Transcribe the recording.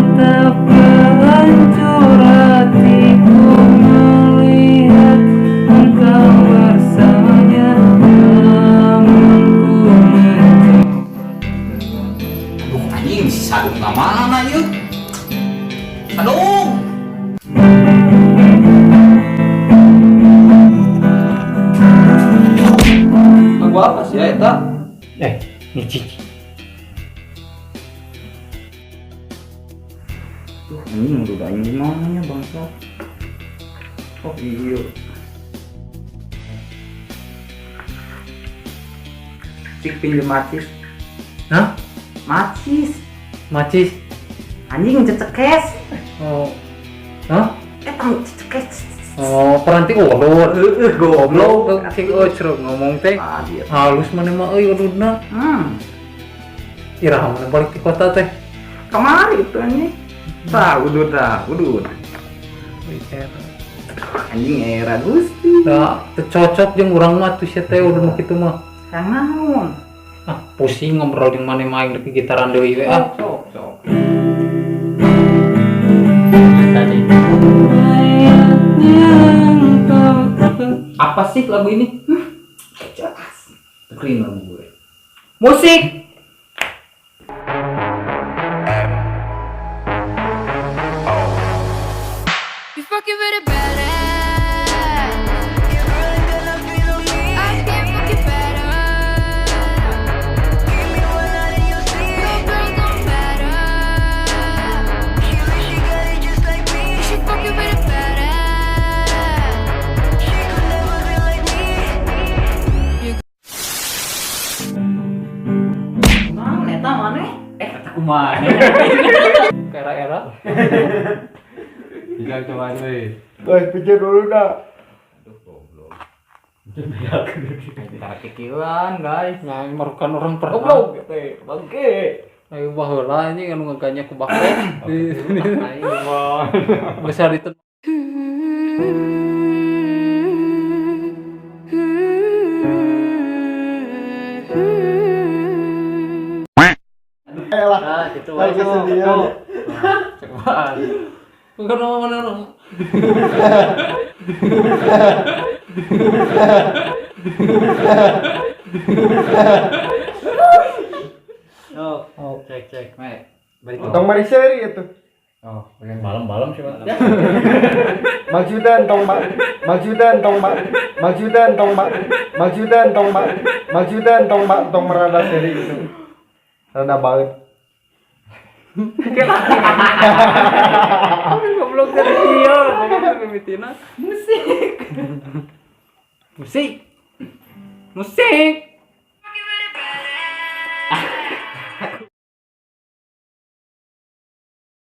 betapa hancur hatiku melihat engkau bersamanya, namun ku Aduh anjing si Sadung ke mana yuk? Sadung! Lagu apa sih ya eta? Cici. Tuh anjing udah anjing gimana ya bangsa? Oh iya. Cik pinjam macis. Hah? Macis. Macis. Anjing cecekes. Oh. Hah? Tahu cecekes. Oh, peranti ulur. Goblok. Cing ceruk ngomong teh. Ah dia. Halus mana mah euy ududna. Iraha mana balik di kota teh. Kemari itu anjing. Tah udud dah, udud. Anjing era gusti. Tah cocok jeung urang mah tuh sia teh udah kitu mah. Yang naon? Ah, pusing ngobrol jeung maneh main di gitaran deui we ah. Sok. Tadi. Apa sih lagu ini? Jelas. Dengerin lagu gue. Musik. You fucking with a badass. You really gonna feel me? I can't fucking better. Give me one out of your sleeve. No girl don't matter. She wish she got it just like me. She fucking with a badass. She could never be like me. Mang eta maneh? Kata kumaha. Era-era. Tidak coba nih. Pikir dulu dah. Aduh goblok. Kita kikilan guys, nah merukan orang pernah. Goblok teh, bangke. Ayo baheula ini anu ngaganya ku bakok. Ayo mah. Besar itu. Elah. Gitu Lagi sendirian. Cobaan. Bukan orang. Oh, cek. Balik Tong mari seri itu. Oh, pengen malam-malam sih, Pak. Majudan tong merada seri itu. Rada banget. Goblok dari dia, goblok mimitina. Musik.